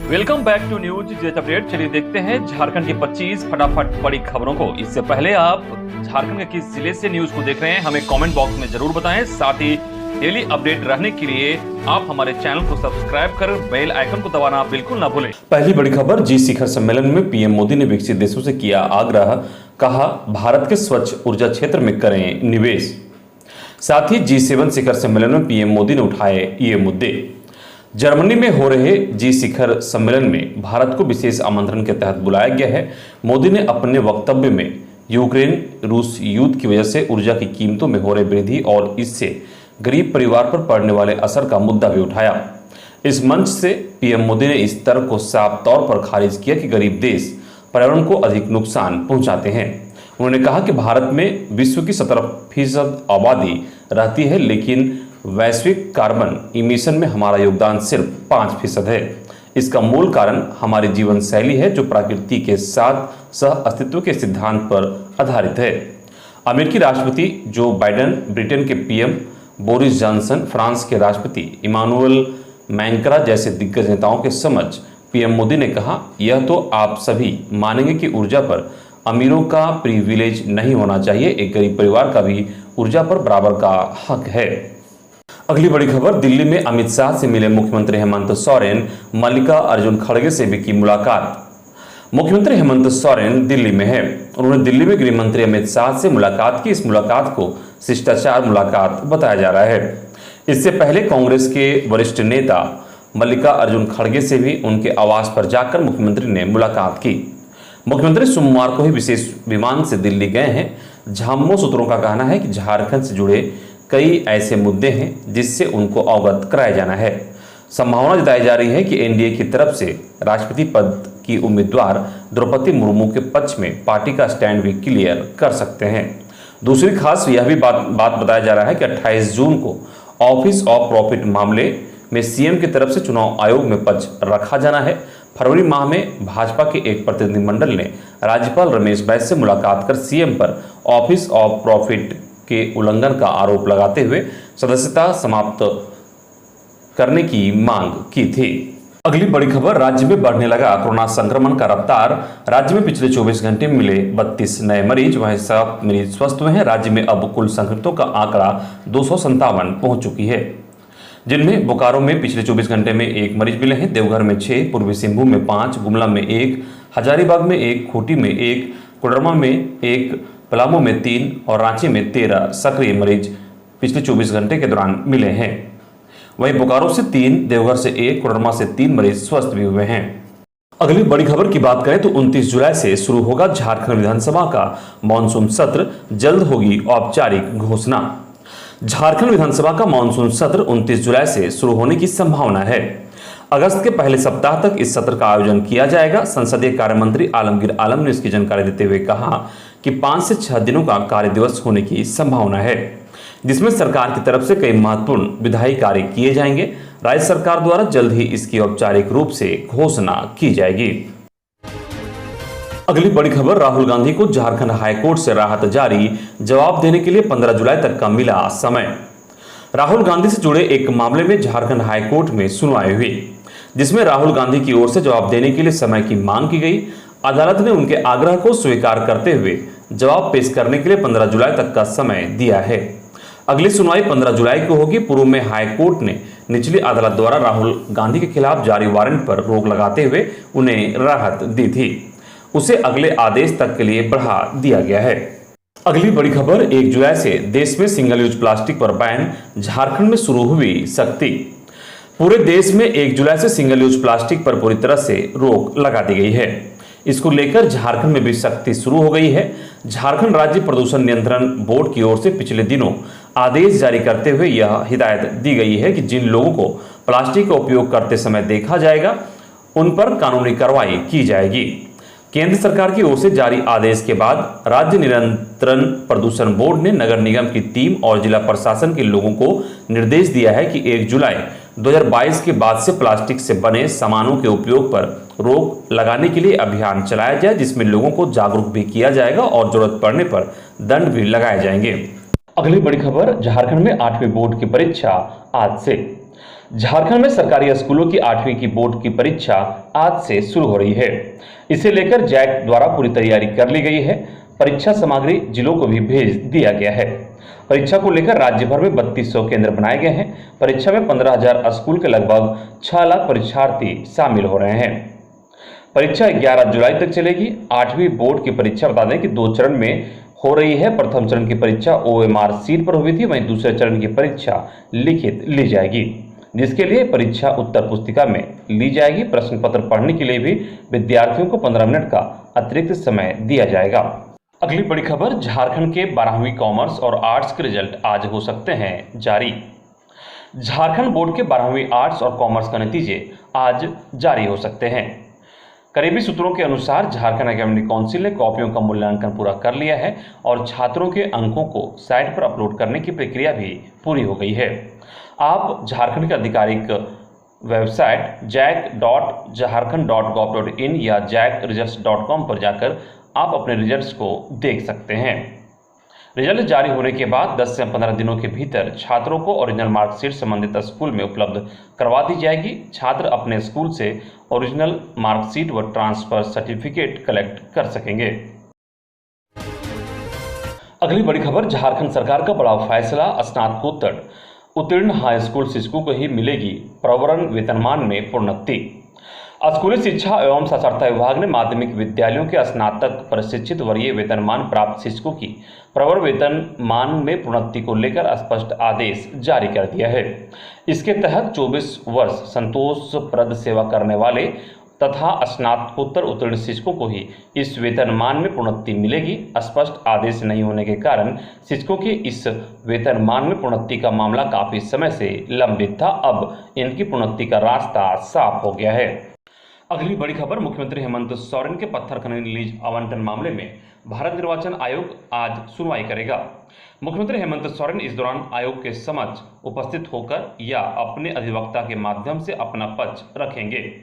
Welcome back to News Jet update. चलिए देखते हैं झारखंड की 25 फटाफट बड़ी खबरों को। इससे पहले आप झारखंड के किस जिले से न्यूज को देख रहे हैं हमें कमेंट बॉक्स में जरूर बताएं। साथ ही डेली अपडेट रहने के लिए आप हमारे चैनल को सब्सक्राइब कर बेल आइकन को दबाना बिल्कुल ना भूलें। पहली बड़ी खबर, जी शिखर सम्मेलन में पीएम मोदी ने विकसित देशों से किया आग्रह, कहा भारत के स्वच्छ ऊर्जा क्षेत्र में करें निवेश। साथ ही G7 शिखर सम्मेलन में पीएम मोदी ने उठाए ये मुद्दे। जर्मनी में हो रहे जी शिखर सम्मेलन में भारत को विशेष आमंत्रण के तहत बुलाया गया है। मोदी ने अपने वक्तव्य में यूक्रेन रूस युद्ध की वजह से ऊर्जा की कीमतों में हो रही वृद्धि और इससे गरीब परिवार पर पड़ने वाले असर का मुद्दा भी उठाया। इस मंच से पीएम मोदी ने इस तर्क को साफ तौर पर खारिज किया कि गरीब देश पर्यावरण को अधिक नुकसान पहुंचाते हैं। उन्होंने कहा कि भारत में विश्व की 17% आबादी रहती है, लेकिन वैश्विक कार्बन इमिशन में हमारा योगदान सिर्फ 5% है। इसका मूल कारण हमारी जीवन शैली है, जो प्रकृति के साथ सह अस्तित्व के सिद्धांत पर आधारित है। अमेरिकी राष्ट्रपति जो बाइडेन, ब्रिटेन के पीएम बोरिस जॉनसन, फ्रांस के राष्ट्रपति इमानुएल मैक्रां जैसे दिग्गज नेताओं के समक्ष पीएम मोदी ने कहा, यह तो आप सभी मानेंगे कि ऊर्जा पर अमीरों का प्रिविलेज नहीं होना चाहिए, एक गरीब परिवार का भी ऊर्जा पर बराबर का हक है। अगली बड़ी खबर, दिल्ली में अमित शाह से मिले मुख्यमंत्री हेमंत सोरेन, मल्लिकार्जुन खड़गे से भी की मुलाकात। मुख्यमंत्री हेमंत सोरेन दिल्ली में है। उन्होंने दिल्ली में गृह मंत्री अमित शाह से मुलाकात की। इस मुलाकात को शिष्टाचार मुलाकात बताया जा रहा है। इससे पहले कांग्रेस के वरिष्ठ नेता मल्लिकार्जुन खड़गे से भी उनके आवास पर जाकर मुख्यमंत्री ने मुलाकात की। मुख्यमंत्री सोमवार को ही विशेष विमान से दिल्ली गए हैं। झामुमो सूत्रों का कहना है कि झारखंड से जुड़े कई ऐसे मुद्दे हैं जिससे उनको अवगत कराया जाना है। संभावना जताई जा रही है कि एनडीए की तरफ से राष्ट्रपति पद की उम्मीदवार द्रौपदी मुर्मू के पक्ष में पार्टी का स्टैंड भी क्लियर कर सकते हैं। दूसरी खास यह भी बात बताया जा रहा है कि 28 जून को ऑफिस ऑफ प्रॉफिट मामले में सीएम की तरफ से चुनाव आयोग में पक्ष रखा जाना है। फरवरी माह में भाजपा के एक प्रतिनिधिमंडल ने राज्यपाल रमेश बैस से मुलाकात कर सीएम पर ऑफिस ऑफ प्रॉफिट के उल्लंघन का आरोप लगाते हुए सदस्यता समाप्त करने की मांग की थी। अगली बड़ी खबर, राज्य में बढ़ने लगा कोरोना संक्रमण का रफ्तार। राज्य में पिछले 24 घंटे में मिले 32 नए मरीज, वहीं 7 मरीज स्वस्थ हुए हैं। राज्य में अब कुल संक्रमितों का आंकड़ा 257 पहुंच चुकी है, जिनमें बोकारो में पिछले 24 घंटे में 1 मरीज मिले हैं, देवघर में 6, पूर्वी सिंहभूम में 5, गुमला में 1, हजारीबाग में 1, खूंटी में 1, कोडरमा में 1, पलामू में 3 और रांची में 13 सक्रिय मरीज पिछले 24 घंटे के दौरान मिले हैं। वहीं बोकारो से 3, देवघर से 1, कोडरमा से 3 मरीज स्वस्थ भी हुए हैं। अगली बड़ी खबर की बात करें तो 29 जुलाई से शुरू होगा झारखंड विधानसभा का मानसून सत्र, जल्द होगी औपचारिक घोषणा। झारखंड विधानसभा का मानसून सत्र 29 जुलाई से शुरू होने की संभावना है। अगस्त के पहले सप्ताह तक इस सत्र का आयोजन किया जाएगा। संसदीय कार्य मंत्री आलमगीर आलम ने इसकी जानकारी देते हुए कहा कि 5 से 6 दिनों का कार्य दिवस होने की संभावना है, जिसमें सरकार की तरफ से कई महत्वपूर्ण विधायी कार्य किए जाएंगे। राज्य सरकार द्वारा जल्द ही इसकी औपचारिक रूप से घोषणा की जाएगी। अगली बड़ी खबर, राहुल गांधी को झारखंड हाईकोर्ट से राहत जारी, जवाब देने के लिए 15 जुलाई तक का मिला समय। राहुल गांधी से जुड़े एक मामले में झारखंड हाईकोर्ट में सुनवाई हुई, जिसमें राहुल गांधी की ओर से जवाब देने के लिए समय की मांग की गई। अदालत ने उनके आग्रह को स्वीकार करते हुए जवाब पेश करने के लिए 15 जुलाई तक का समय दिया है। अगली सुनवाई 15 जुलाई को होगी। पूर्व में हाईकोर्ट ने निचली अदालत द्वारा राहुल गांधी के खिलाफ जारी वारंट पर रोक लगाते हुए उन्हें राहत दी थी, उसे अगले आदेश तक के लिए बढ़ा दिया गया है। अगली बड़ी खबर, 1 जुलाई से देश में सिंगल यूज प्लास्टिक पर बैन, झारखंड में शुरू हुई सख्ती। पूरे देश में 1 जुलाई से सिंगल यूज प्लास्टिक पर पूरी तरह से रोक लगा दी गई है। इसको लेकर झारखंड में भी सख्ती शुरू हो गई है। झारखंड राज्य प्रदूषण नियंत्रण बोर्ड की ओर से पिछले दिनों आदेश जारी करते हुए यह हिदायत दी गई है कि जिन लोगों को प्लास्टिक का उपयोग करते समय देखा जाएगा, उन पर कानूनी कार्रवाई की जाएगी। केंद्र सरकार की ओर से जारी आदेश के बाद राज्य नियंत्रण प्रदूषण बोर्ड ने नगर निगम की टीम और जिला प्रशासन के लोगों को निर्देश दिया है कि 1 जुलाई 2022 के बाद से प्लास्टिक से बने सामानों के उपयोग पर रोक लगाने के लिए अभियान चलाया जाए, जिसमें लोगों को जागरूक भी किया जाएगा और जरूरत पड़ने पर दंड भी लगाए जाएंगे। अगली बड़ी खबर, झारखंड में 8वीं बोर्ड की परीक्षा आज से। झारखंड में सरकारी स्कूलों की 8वीं की बोर्ड की परीक्षा आज से शुरू हो रही है। इसे लेकर जैक द्वारा पूरी तैयारी कर ली गई है। परीक्षा सामग्री जिलों को भी भेज दिया गया है। परीक्षा को लेकर राज्य भर में 3200 केंद्र बनाए गए हैं। परीक्षा में 15,000 स्कूल के लगभग 6 लाख परीक्षार्थी शामिल हो रहे हैं। परीक्षा 11 जुलाई तक चलेगी। 8वीं बोर्ड की परीक्षा बता दें कि 2 चरण में हो रही है। प्रथम चरण की परीक्षा OMR सीट पर हुई थी, वहीं दूसरे चरण की परीक्षा लिखित ली जाएगी, जिसके लिए परीक्षा उत्तर पुस्तिका में ली जाएगी। प्रश्न पत्र पढ़ने के लिए भी विद्यार्थियों को 15 मिनट का अतिरिक्त समय दिया जाएगा। अगली बड़ी खबर, झारखंड के 12वीं कॉमर्स और आर्ट्स के रिजल्ट आज हो सकते हैं जारी। झारखंड बोर्ड के 12वीं आर्ट्स और कॉमर्स का नतीजे आज जारी हो सकते हैं। करीबी सूत्रों के अनुसार झारखंड एकेडमिक काउंसिल ने कॉपियों का मूल्यांकन पूरा कर लिया है और छात्रों के अंकों को साइट पर अपलोड करने की प्रक्रिया भी पूरी हो गई है। आप झारखंड के आधिकारिक वेबसाइट jack.jharkhand.gov.in या jackresults.com पर जाकर आप अपने रिजल्ट्स को देख सकते हैं। रिजल्ट जारी होने के बाद 10 से 15 दिनों के भीतर छात्रों को ओरिजिनल मार्कशीट संबंधित स्कूल में उपलब्ध करवा दी जाएगी। छात्र अपने स्कूल से ओरिजिनल मार्कशीट व ट्रांसफर सर्टिफिकेट कलेक्ट कर सकेंगे। अगली बड़ी खबर, झारखंड सरकार का बड़ा फैसला, स्नातकोत्तर उत्तीर्ण हाई स्कूल शिक्षकों को ही मिलेगी प्रवर्तन वेतनमान में प्रोन्नति। स्कूली शिक्षा एवं साक्षरता विभाग ने माध्यमिक विद्यालयों के स्नातक प्रशिक्षित वरीय वेतनमान प्राप्त शिक्षकों की प्रवर वेतनमान में प्रोन्नति को लेकर स्पष्ट आदेश जारी कर दिया है। इसके तहत 24 वर्ष संतोषप्रद सेवा करने वाले तथा स्नातकोत्तर उत्तीर्ण शिक्षकों को ही इस वेतनमान में प्रोन्नति मिलेगी। स्पष्ट आदेश नहीं होने के कारण शिक्षकों के इस वेतनमान में प्रोन्नति का मामला काफी समय से लंबित था। अब इनकी प्रोन्नति का रास्ता साफ हो गया है। अगली बड़ी खबर, मुख्यमंत्री हेमंत सोरेन के पत्थर खनन लीज आवंटन मामले में भारत निर्वाचन आयोग आज सुनवाई करेगा। मुख्यमंत्री हेमंत सोरेन इस दौरान आयोग के समक्ष उपस्थित होकर या अपने अधिवक्ता के माध्यम से अपना पक्ष रखेंगे।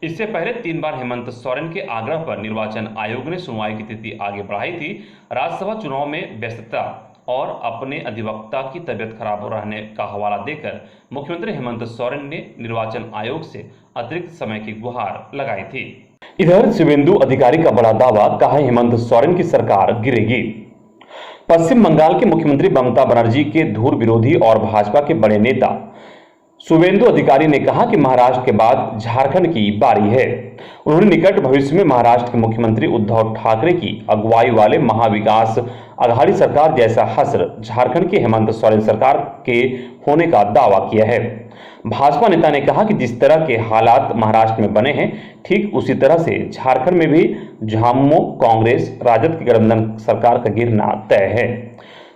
इससे पहले 3 बार हेमंत सोरेन के आग्रह पर निर्वाचन आयोग ने सुनवाई की तिथि आगे बढ़ाई थी। राज्यसभा चुनाव में व्यस्तता और अपने अधिवक्ता की तबियत खराब रहने का हवाला देकर मुख्यमंत्री हेमंत सोरेन ने निर्वाचन आयोग से अतिरिक्त समय की गुहार लगाई थी। इधर शुभेंदु अधिकारी का बड़ा दावा, कहा हेमंत सोरेन की सरकार गिरेगी। पश्चिम बंगाल के मुख्यमंत्री ममता बनर्जी के धूर विरोधी और भाजपा के बड़े नेता शुभेंदु अधिकारी ने कहा कि महाराष्ट्र के बाद झारखंड की बारी है। उन्होंने निकट भविष्य में महाराष्ट्र के मुख्यमंत्री उद्धव ठाकरे की अगुवाई वाले महाविकास आघाड़ी सरकार जैसा हश्र झारखंड की हेमंत सोरेन सरकार के होने का दावा किया है। भाजपा नेता ने कहा कि जिस तरह के हालात महाराष्ट्र में बने हैं, ठीक उसी तरह से झारखंड में भी झामुमो कांग्रेस राजद की गठबंधन सरकार का गिरना तय है।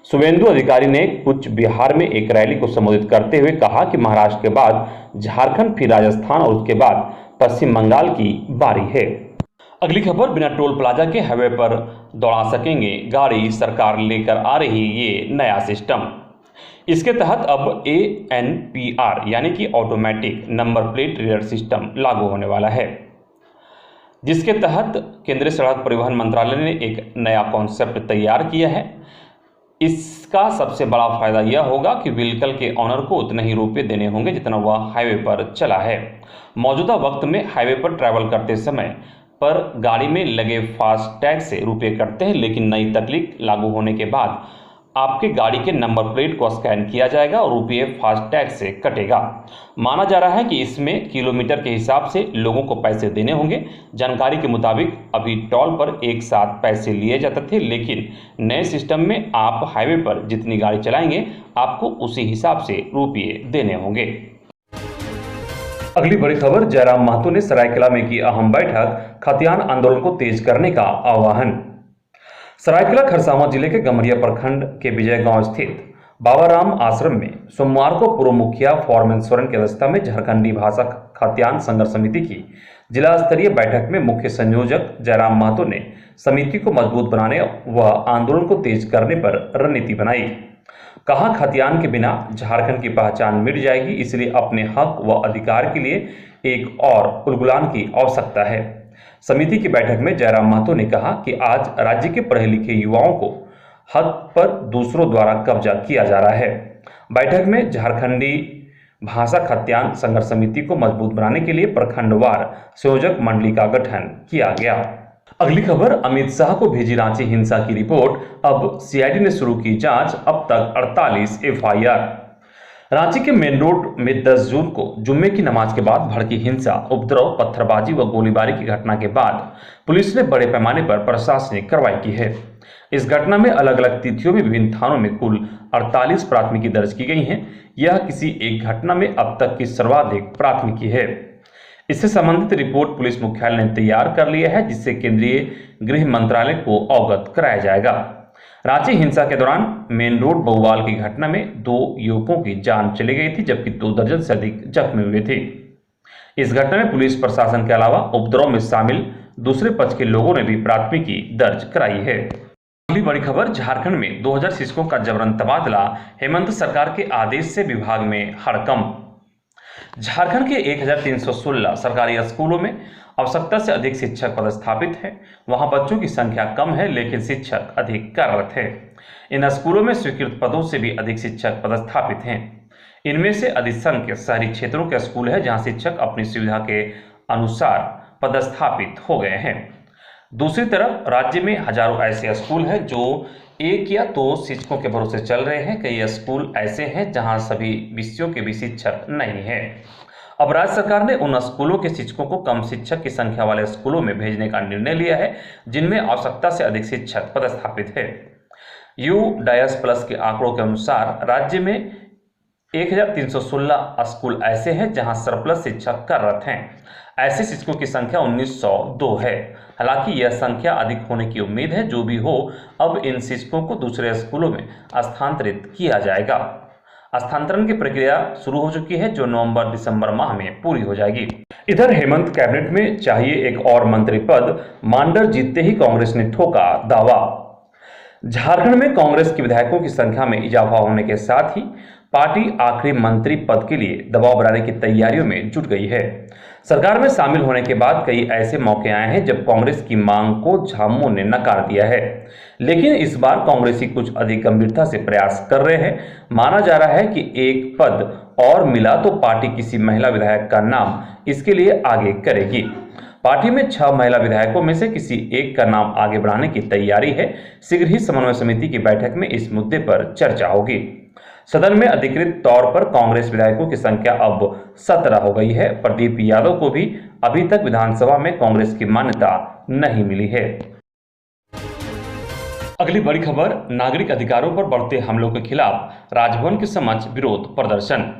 शुभेंदु अधिकारी ने कुछ बिहार में एक रैली को संबोधित करते हुए कहा कि महाराष्ट्र के बाद झारखंड, फिर राजस्थान और उसके बाद पश्चिम बंगाल की बारी है। अगली खबर, बिना टोल प्लाजा के हाईवे पर दौड़ा सकेंगे गाड़ी, सरकार लेकर आ रही ये नया सिस्टम। इसके तहत अब ANPR यानी कि automatic number plate reader system लागू होने वाला है, जिसके तहत केंद्रीय सड़क परिवहन मंत्रालय ने एक नया कॉन्सेप्ट तैयार किया है। इसका सबसे बड़ा फायदा यह होगा कि व्हीकल के ऑनर को उतने ही रुपये देने होंगे जितना वह हाईवे पर चला है। मौजूदा वक्त में हाईवे पर ट्रैवल करते समय पर गाड़ी में लगे फास्टैग से रुपये कटते हैं, लेकिन नई तकनीक लागू होने के बाद आपके गाड़ी के नंबर प्लेट को स्कैन किया जाएगा और रुपये फास्टैग से कटेगा। माना जा रहा है कि इसमें किलोमीटर के हिसाब से लोगों को पैसे देने होंगे। जानकारी के मुताबिक अभी टोल पर एक साथ पैसे लिए जाते थे, लेकिन नए सिस्टम में आप हाईवे पर जितनी गाड़ी चलाएंगे आपको उसी हिसाब से रुपये देने होंगे। अगली बड़ी खबर, जयराम महतो ने सरायकेला में की अहम बैठक, खतियान आंदोलन को तेज करने का आह्वान। सरायकेला खरसावां जिले के गम्हरिया प्रखंड के विजय गांव स्थित बाबाराम आश्रम में सोमवार को पूर्व मुखिया फॉरमैन सोरेन की अध्यक्षता में झारखंडी भाषा खतियान संघर्ष समिति की जिला स्तरीय बैठक में मुख्य संयोजक जयराम महतो ने समिति को मजबूत बनाने व आंदोलन को तेज करने पर रणनीति बनाई। कहा, खतियान के बिना झारखंड की पहचान मिट जाएगी, इसलिए अपने हक व अधिकार के लिए एक और उलगुलान की आवश्यकता है। समिति की बैठक में जयराम महतो ने कहा कि आज राज्य के पढ़े लिखे युवाओं को हक पर दूसरों द्वारा कब्जा किया जा रहा है। बैठक में झारखंडी भाषा खाद्यान्न संघर्ष समिति को मजबूत बनाने के लिए प्रखंडवार संयोजक मंडली का गठन किया गया। अगली खबर, अमित शाह को भेजी रांची हिंसा की रिपोर्ट, अब सीआईडी ने शुरू की जांच, अब तक 48 एफआईआर। रांची के मेन रोड में 10 जून को जुम्मे की नमाज के बाद भड़की हिंसा, उपद्रव, पत्थरबाजी व गोलीबारी की घटना के बाद पुलिस ने बड़े पैमाने पर प्रशासनिक कार्रवाई की है। इस घटना में अलग अलग तिथियों में विभिन्न थानों में कुल 48 प्राथमिकी दर्ज की गई हैं। यह किसी एक घटना में अब तक की सर्वाधिक प्राथमिकी है। इससे संबंधित रिपोर्ट पुलिस मुख्यालय ने तैयार कर लिया है, जिससे केंद्रीय गृह मंत्रालय को अवगत कराया जाएगा। रांची हिंसा के दौरान मेन रोड बहुवाल की घटना में 2 युवकों की जान चली गई थी, जबकि 2 दर्जन से अधिक जख्मी हुए थे। इस घटना में पुलिस प्रशासन के अलावा उपद्रव में शामिल दूसरे पक्ष के लोगों ने भी प्राथमिकी दर्ज कराई है। अगली बड़ी खबर, झारखंड में 2000 शिक्षकों का जबरन तबादला, हेमंत सरकार के आदेश से विभाग में हड़कंप। झारखंड के 1316 सरकारी स्कूलों में आवश्यकता से अधिक शिक्षक पदस्थापित हैं। वहां बच्चों की संख्या कम है, लेकिन शिक्षक अधिक कार्यरत हैं। इन स्कूलों में स्वीकृत पदों से भी अधिक शिक्षक पदस्थापित हैं। इनमें से अधिसंख्य शहरी क्षेत्रों के स्कूल है, जहां शिक्षक अपनी सुविधा के अनुसार पदस्थापित हो गए हैं। दूसरी तरफ राज्य में हजारों ऐसे स्कूल हैं जो 1 या 2 शिक्षकों के भरोसे चल रहे हैं। कई स्कूल ऐसे हैं जहां सभी विषयों के भी शिक्षक नहीं हैं। अब राज्य सरकार ने उन स्कूलों के शिक्षकों को कम शिक्षक की संख्या वाले स्कूलों में भेजने का निर्णय लिया है, जिनमें आवश्यकता से अधिक शिक्षक पदस्थापित है। UDAS+ के आंकड़ों के अनुसार राज्य में 1316 स्कूल ऐसे हैं जहां सरप्लस शिक्षक कार्यरत हैं। ऐसे शिक्षकों की संख्या 1902 है। हालांकि यह संख्या अधिक होने की उम्मीद है। जो भी हो, अब इन शिक्षकों को दूसरे स्कूलों में स्थानांतरित किया जाएगा। स्थानांतरण की प्रक्रिया शुरू हो चुकी है, जो नवंबर-दिसंबर माह में पूरी हो जाएगी। इधर हेमंत कैबिनेट में चाहिए एक और मंत्री पद, मांडर जीतते ही कांग्रेस ने ठोका दावा। झारखंड में कांग्रेस के विधायकों की संख्या में इजाफा होने के साथ ही पार्टी आखिरी मंत्री पद के लिए दबाव बनाने की तैयारियों में जुट गई है। सरकार में शामिल होने के बाद कई ऐसे मौके आए हैं जब कांग्रेस की मांग को झामुमो ने नकार दिया है, लेकिन इस बार कांग्रेसी कुछ अधिक गंभीरता से प्रयास कर रहे हैं। माना जा रहा है कि एक पद और मिला तो पार्टी किसी महिला विधायक का नाम इसके लिए आगे करेगी। पार्टी में 6 महिला विधायकों में से किसी एक का नाम आगे बढ़ाने की तैयारी है। शीघ्र ही समन्वय समिति की बैठक में इस मुद्दे पर चर्चा होगी। सदन में अधिकृत तौर पर कांग्रेस विधायकों की संख्या अब 17 हो गई है। प्रदीप यादव को भी अभी तक विधानसभा में कांग्रेस की मान्यता नहीं मिली है। अगली बड़ी खबर, नागरिक अधिकारों पर बढ़ते हमलों के खिलाफ राजभवन के समक्ष विरोध प्रदर्शन।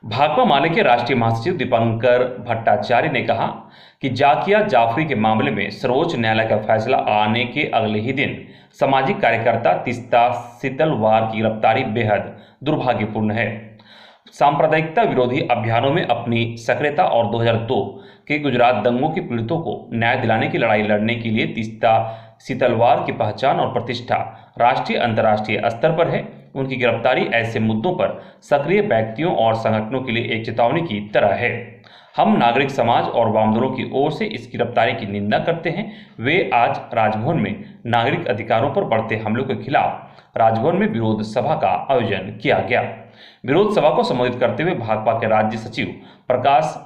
भाकपा माले के राष्ट्रीय महासचिव दीपंकर भट्टाचार्य ने कहा कि जाकिया जाफरी के मामले में सर्वोच्च न्यायालय का फैसला आने के अगले ही दिन सामाजिक कार्यकर्ता तीस्ता सितलवार की गिरफ्तारी बेहद दुर्भाग्यपूर्ण है। सांप्रदायिकता विरोधी अभियानों में अपनी सक्रियता और 2002 के गुजरात दंगों के पीड़ितों को न्याय दिलाने की लड़ाई लड़ने के लिए तीस्ता सितलवार की पहचान और प्रतिष्ठा राष्ट्रीय अंतर्राष्ट्रीय स्तर पर है। उनकी गिरफ्तारी ऐसे मुद्दों पर सक्रिय व्यक्तियों और संगठनों के लिए एक चेतावनी की तरह है। हम नागरिक समाज और वामदलों की ओर से इस गिरफ्तारी की निंदा करते हैं। वे आज राजभवन में नागरिक अधिकारों पर बढ़ते हमलों के खिलाफ राजभवन में विरोध सभा का आयोजन किया गया। विरोध सभा को संबोधित करते हुए भाकपा के राज्य सचिव प्रकाश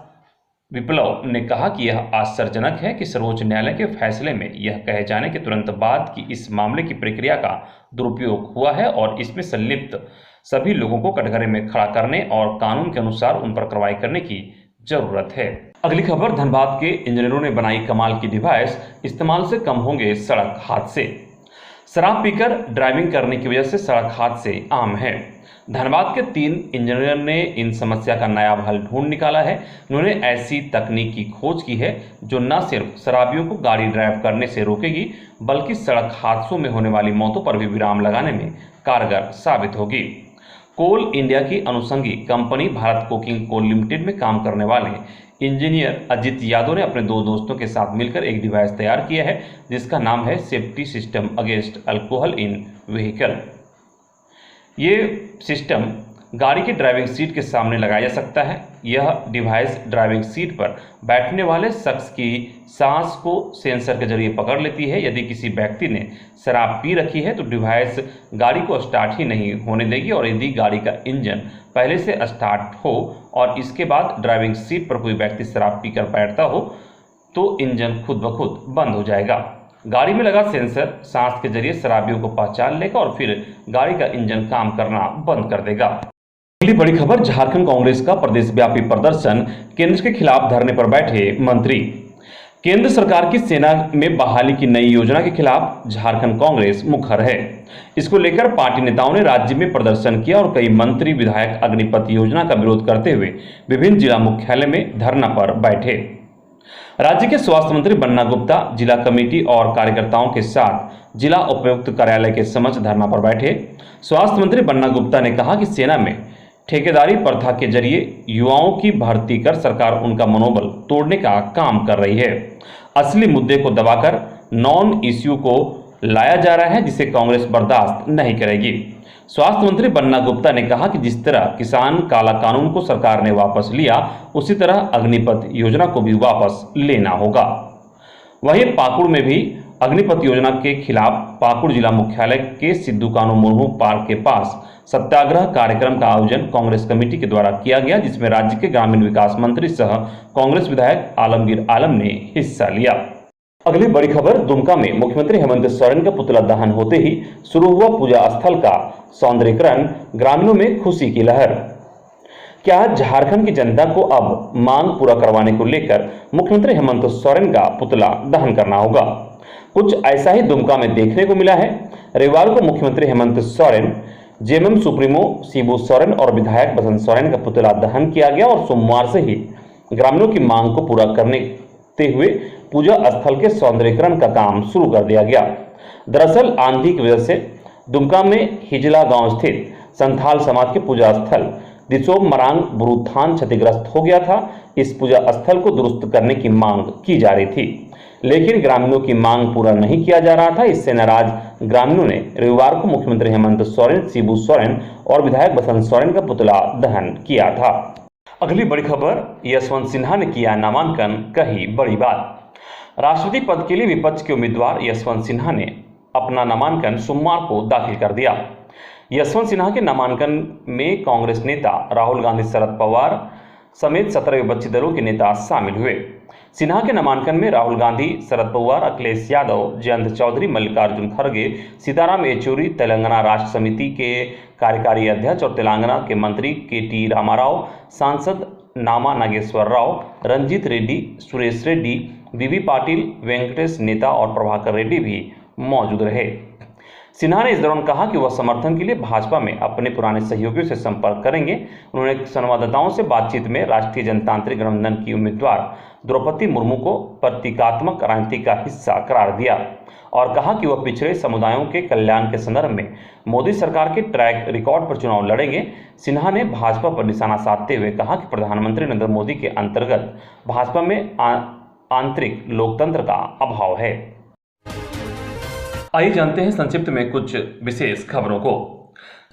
विप्लव ने कहा कि यह आश्चर्यजनक है कि सर्वोच्च न्यायालय के फैसले में यह कहे जाने के तुरंत बाद कि इस मामले की प्रक्रिया का दुरुपयोग हुआ है और इसमें संलिप्त सभी लोगों को कटघरे में खड़ा करने और कानून के अनुसार उन पर कार्रवाई करने की जरूरत है। अगली खबर, धनबाद के इंजीनियरों ने बनाई कमाल की डिवाइस, इस्तेमाल से कम होंगे सड़क हादसे। शराब पीकर ड्राइविंग करने की वजह से सड़क हादसे आम है। धनबाद के 3 इंजीनियर ने इन समस्या का नया हल ढूंढ निकाला है। उन्होंने ऐसी तकनीक की खोज की है जो न सिर्फ शराबियों को गाड़ी ड्राइव करने से रोकेगी, बल्कि सड़क हादसों में होने वाली मौतों पर भी विराम लगाने में कारगर साबित होगी। कोल इंडिया की अनुषंगी company Bharat coking coal limited में काम करने वाले इंजीनियर अजित यादव ने अपने 2 दोस्तों के साथ मिलकर एक डिवाइस तैयार किया है, जिसका नाम है सेफ्टी सिस्टम अगेंस्ट अल्कोहल इन व्हीकल। ये सिस्टम गाड़ी की ड्राइविंग सीट के सामने लगाया जा सकता है। यह डिवाइस ड्राइविंग सीट पर बैठने वाले शख्स की सांस को सेंसर के जरिए पकड़ लेती है। यदि किसी व्यक्ति ने शराब पी रखी है तो डिवाइस गाड़ी को स्टार्ट ही नहीं होने देगी, और यदि गाड़ी का इंजन पहले से स्टार्ट हो और इसके बाद ड्राइविंग सीट पर कोई व्यक्ति शराब पीकर बैठता हो तो इंजन खुद ब खुद बंद हो जाएगा। गाड़ी में लगा सेंसर सांस के जरिए शराबियों को पहचान लेगा और फिर गाड़ी का इंजन काम करना बंद कर देगा। अगली बड़ी खबर, झारखंड कांग्रेस का प्रदेशव्यापी प्रदर्शन, केंद्र के खिलाफ धरने पर बैठे मंत्री। केंद्र सरकार की सेना में बहाली की नई योजना के खिलाफ झारखंड कांग्रेस मुखर है। इसको लेकर पार्टी नेताओं ने राज्य में प्रदर्शन किया और कई मंत्री विधायक अग्निपथ योजना का विरोध करते हुए विभिन्न जिला मुख्यालय में धरना पर बैठे। राज्य के स्वास्थ्य मंत्री बन्ना गुप्ता जिला कमेटी और कार्यकर्ताओं के साथ जिला उपायुक्त कार्यालय के समक्ष धरना पर बैठे। स्वास्थ्य मंत्री बन्ना गुप्ता ने कहा कि सेना में ठेकेदारी प्रथा के जरिए युवाओं की भर्ती कर सरकार उनका मनोबल तोड़ने का काम कर रही है। असली मुद्दे को दबाकर नॉन इश्यू को लाया जा रहा है, जिसे कांग्रेस बर्दाश्त नहीं करेगी। स्वास्थ्य मंत्री बन्ना गुप्ता ने कहा कि जिस तरह किसान काला कानून को सरकार ने वापस लिया, उसी तरह अग्निपथ योजना को भी वापस लेना होगा। वहीं पाकुड़ में भी अग्निपथ योजना के खिलाफ पाकुड़ जिला मुख्यालय के सिद्धू कानू मुर्मू पार्क के पास सत्याग्रह कार्यक्रम का आयोजन कांग्रेस कमेटी के द्वारा किया गया, जिसमें राज्य के ग्रामीण विकास मंत्री सह कांग्रेस विधायक आलमगीर आलम ने हिस्सा लिया। अगली बड़ी खबर, दुमका में मुख्यमंत्री हेमंत सोरेन का पुतला दहन होते ही शुरू हुआ पूजा स्थल का सौंदर्यीकरण, ग्रामीणों में खुशी की लहर। क्या झारखंड की जनता को अब मांग पूरा करवाने को लेकर मुख्यमंत्री हेमंत सोरेन का पुतला दहन करना होगा? कुछ ऐसा ही दुमका में देखने को मिला है। रविवार को मुख्यमंत्री हेमंत सोरेन, जेएमएम सुप्रीमो शिबू सोरेन और विधायक बसंत सोरेन का पुतला दहन किया गया और सोमवार से ही ग्रामीणों की मांग को पूरा करते हुए पूजा स्थल के सौंदर्यीकरण का काम शुरू कर दिया गया। दरअसल आंधी की वजह से दुमका में हिजला गांव स्थित संथाल समाज के पूजा स्थल दिसोम मरांग बुरुथान क्षतिग्रस्त हो गया था। इस पूजा स्थल को दुरुस्त करने की मांग की जा रही थी, लेकिन ग्रामीणों की मांग पूरा नहीं किया जा रहा था। इससे नाराज ग्रामीणों ने रविवार को मुख्यमंत्री हेमंत सोरेन, शिबू सोरेन और विधायक बसंत सोरेन का पुतला दहन किया था। अगली बड़ी खबर, यशवंत सिन्हा ने किया नामांकन, कही बड़ी बात। राष्ट्रपति पद के लिए विपक्ष के उम्मीदवार यशवंत सिन्हा ने अपना नामांकन सोमवार को दाखिल कर दिया। यशवंत सिन्हा के नामांकन में कांग्रेस नेता राहुल गांधी, शरद पवार समेत 17 विपक्षी दलों के नेता शामिल हुए। सिन्हा के नामांकन में राहुल गांधी, शरद पवार, अखिलेश यादव, जयंत चौधरी, मल्लिकार्जुन खड़गे, सीताराम येचूरी, तेलंगाना राष्ट्र समिति के कार्यकारी अध्यक्ष और तेलंगाना के मंत्री KT रामाराव, सांसद नामा नागेश्वर राव, रंजीत रेड्डी, सुरेश रेड्डी, बीबी पाटिल, वेंकटेश नेता और प्रभाकर रेड्डी भी मौजूद रहे। सिन्हा ने इस दौरान कहा कि वह समर्थन के लिए भाजपा में अपने पुराने सहयोगियों से संपर्क करेंगे। उन्होंने संवाददाताओं से बातचीत में राष्ट्रीय जनतांत्रिक गठबंधन की उम्मीदवार द्रौपदी मुर्मू को प्रतीकात्मक राजनीति का हिस्सा करार दिया और कहा कि वह पिछड़े समुदायों के कल्याण के संदर्भ में मोदी सरकार के ट्रैक रिकॉर्ड पर चुनाव लड़ेंगे। सिन्हा ने भाजपा पर निशाना साधते हुए कहा कि प्रधानमंत्री नरेंद्र मोदी के अंतर्गत भाजपा में आंतरिक लोकतंत्र का अभाव है। आइए जानते हैं संक्षिप्त में कुछ विशेष खबरों को।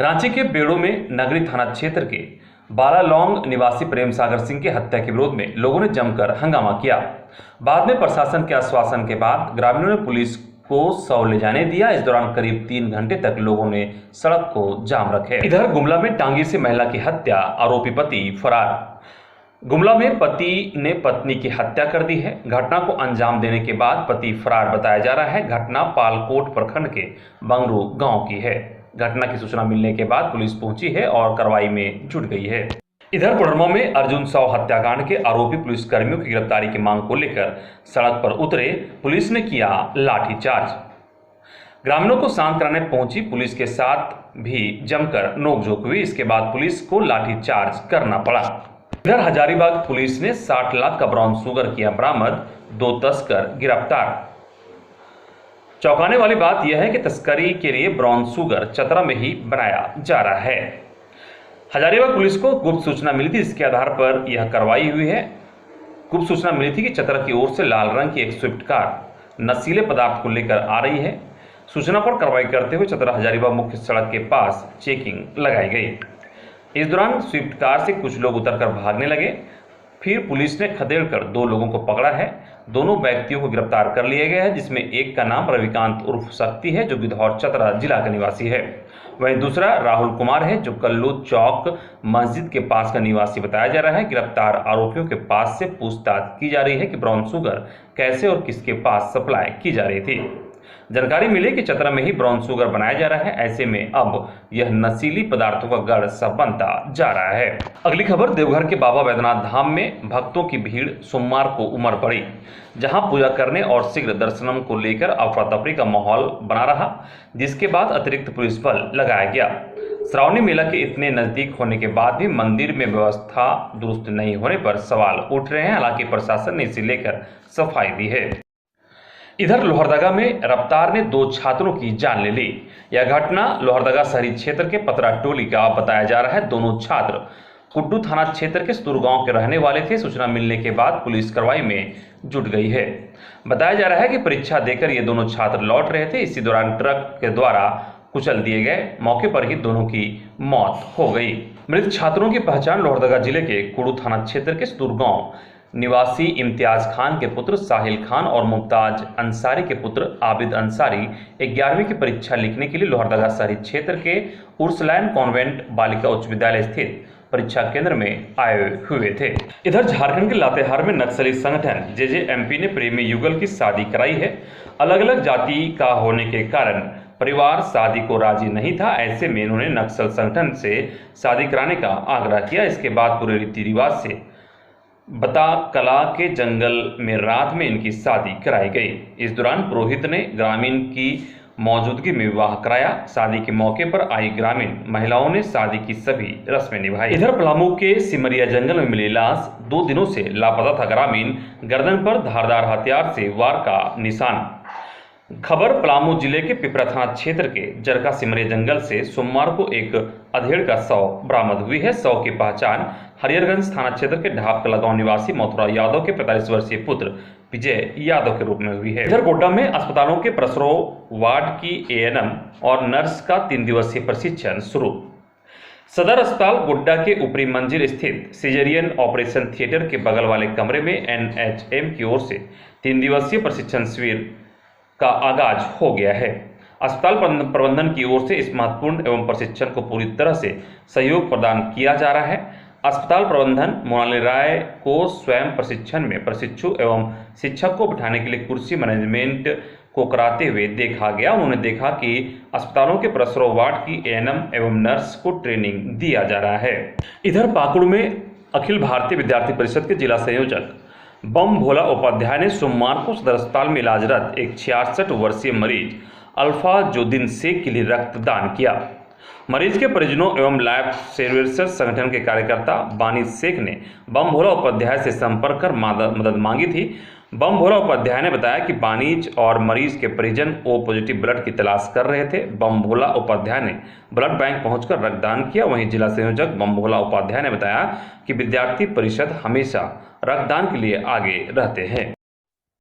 रांची के बेड़ो में नगरी थाना क्षेत्र के बालालौंग निवासी प्रेम सागर सिंह की हत्या के विरोध में लोगों ने जमकर हंगामा किया। बाद में प्रशासन के आश्वासन के बाद ग्रामीणों ने पुलिस को शव ले जाने दिया। इस दौरान करीब 3 घंटे तक लोगों ने सड़क को जाम रखे। इधर गुमला में टांगी से महिला की हत्या, आरोपी पति फरार। गुमला में पति ने पत्नी की हत्या कर दी है। घटना को अंजाम देने के बाद पति फरार बताया जा रहा है। घटना पालकोट प्रखंड के बंगरू गांव की है। घटना की सूचना मिलने के बाद पुलिस पहुंची है और कार्रवाई में जुट गई है। इधर कोडरमा में अर्जुन साव हत्याकांड के आरोपी पुलिसकर्मियों की गिरफ्तारी की मांग को लेकर सड़क पर उतरे। पुलिस ने किया लाठीचार्ज। ग्रामीणों को शांत कराने पहुंची पुलिस के साथ भी जमकर नोकझोंक हुई। इसके बाद पुलिस को लाठीचार्ज करना पड़ा। इधर हजारीबाग पुलिस ने 60 लाख का ब्राउन शुगर किया बरामद, 2 तस्कर गिरफ्तार। चौंकाने वाली बात यह है कि तस्करी के लिए ब्राउन शुगर चतरा में ही बनाया जा रहा है। हजारीबाग पुलिस को गुप्त सूचना मिली थी, इसके आधार पर यह कार्रवाई हुई है। गुप्त सूचना मिली थी कि चतरा की ओर से लाल रंग की एक स्विफ्ट कार नशीले पदार्थ को लेकर आ रही है। सूचना पर कार्रवाई करते हुए चतरा हजारीबाग मुख्य सड़क के पास चेकिंग लगाई गई। इस दौरान स्विफ्ट कार से कुछ लोग उतरकर भागने लगे। फिर पुलिस ने खदेड़कर 2 लोगों को पकड़ा है। दोनों व्यक्तियों को गिरफ्तार कर लिया गया है, जिसमें एक का नाम रविकांत उर्फ शक्ति है जो गिद्धौर चतरा जिला का निवासी है। वहीं दूसरा राहुल कुमार है जो कल्लू चौक मस्जिद के पास का निवासी बताया जा रहा है। गिरफ्तार आरोपियों के पास से पूछताछ की जा रही है कि ब्राउन शुगर कैसे और किसके पास सप्लाई की जा रही थी। जानकारी मिली कि चतरा में ही ब्राउन शुगर बनाया जा रहा है। ऐसे में अब यह नशीली पदार्थों का गढ़ सा बनता जा रहा है। अगली खबर, देवघर के बाबा बैद्यनाथ धाम में भक्तों की भीड़ सोमवार को उमड़ पड़ी, जहां पूजा करने और शीघ्र दर्शनम को लेकर अफरा तफरी का माहौल बना रहा, जिसके बाद अतिरिक्त पुलिस बल लगाया गया। श्रावणी मेला के इतने नजदीक होने के बाद भी मंदिर में व्यवस्था दुरुस्त नहीं होने पर सवाल उठ रहे हैं। हालांकि प्रशासन ने इसे लेकर सफाई दी है। इधर लोहरदगा में रफ्तार ने 2 छात्रों की जान ले ली। यह घटना लोहरदगा शहरी क्षेत्र के पतरा टोली का बताया जा रहा है। दोनों छात्र कुड्डू थाना क्षेत्र के सुतुर गांव के रहने वाले थे। सूचना मिलने के बाद पुलिस कार्रवाई में जुट गई है। बताया जा रहा है कि परीक्षा देकर ये दोनों छात्र लौट रहे थे। इसी दौरान ट्रक के द्वारा कुचल दिए गए। मौके पर ही दोनों की मौत हो गई। मृत छात्रों की पहचान लोहरदगा जिले के कुड्डू थाना क्षेत्र के सुतुर गांव निवासी इम्तियाज खान के पुत्र साहिल खान और मुमताज अंसारी के पुत्र आबिद अंसारी 11वीं की परीक्षा लिखने के लिए लोहरदगा शहरी क्षेत्र के उर्सलैन कॉन्वेंट बालिका उच्च विद्यालय स्थित परीक्षा केंद्र में आए हुए थे। इधर झारखंड के लातेहार में नक्सली संगठन जेजेएमपी ने प्रेमी युगल की शादी कराई है। अलग अलग जाति का होने के कारण परिवार शादी को राजी नहीं था। ऐसे में इन्होंने नक्सल संगठन से शादी कराने का आग्रह किया। इसके बाद पूरे रीति रिवाज से बता कला के जंगल में रात में इनकी शादी कराई गई। इस दौरान पुरोहित ने ग्रामीण की मौजूदगी में विवाह कराया। शादी के मौके पर आई ग्रामीण महिलाओं ने शादी की सभी रस्में निभाई। इधर पलामू के सिमरिया जंगल में मिली लाश, 2 दिनों से लापता था ग्रामीण। गर्दन पर धारदार हथियार से वार का निशान। खबर पलामू जिले के पिपरा थाना क्षेत्र के जरका सिमरिया जंगल से सोमवार को एक अधेड़ का शव बरामद हुई है। शव की पहचान हरिहरगंज थाना क्षेत्र के ढाप कला गांव निवासी मथुरा यादव के 45 वर्षीय पुत्र विजय यादव के रूप में हुई है। इधर गोड्डा में अस्पतालों के प्रसव वार्ड की एएनएम और नर्स का 3 दिवसीय प्रशिक्षण शुरू। सदर अस्पताल गोड्डा के ऊपरी मंजिल स्थित सिजेरियन ऑपरेशन थिएटर के बगल वाले कमरे में एनएचएम की ओर से 3 दिवसीय प्रशिक्षण शिविर का आगाज हो गया है। अस्पताल प्रबंधन की ओर से इस महत्वपूर्ण एवं प्रशिक्षण को पूरी तरह से सहयोग प्रदान किया जा रहा है। अस्पताल प्रबंधन मोनाली राय को स्वयं प्रशिक्षण में प्रशिक्षु एवं शिक्षक को बिठाने के लिए कुर्सी मैनेजमेंट को कराते हुए देखा गया। उन्होंने देखा कि अस्पतालों के प्रसव वार्ड की एएनएम एवं नर्स को ट्रेनिंग दिया जा रहा है। इधर पाकुड़ में अखिल भारतीय विद्यार्थी परिषद के जिला संयोजक बम भोला उपाध्याय ने सोमवार को सदर अस्पताल में इलाजरत एक 66 वर्षीय मरीज अल्फा जोदिन शेख के लिए रक्तदान किया। मरीज के परिजनों एवं लाइफ सर्विसेज संगठन के कार्यकर्ता बानी शेख ने बम भोला उपाध्याय से संपर्क कर मदद मांगी थी। बम भोला उपाध्याय ने बताया कि बानीज और मरीज के परिजन ओ पॉजिटिव ब्लड की तलाश कर रहे थे। बम भोला उपाध्याय ने ब्लड बैंक पहुंचकर रक्तदान किया। वहीं जिला संयोजक बम भोला उपाध्याय ने बताया कि विद्यार्थी परिषद हमेशा रक्तदान के लिए आगे रहते हैं।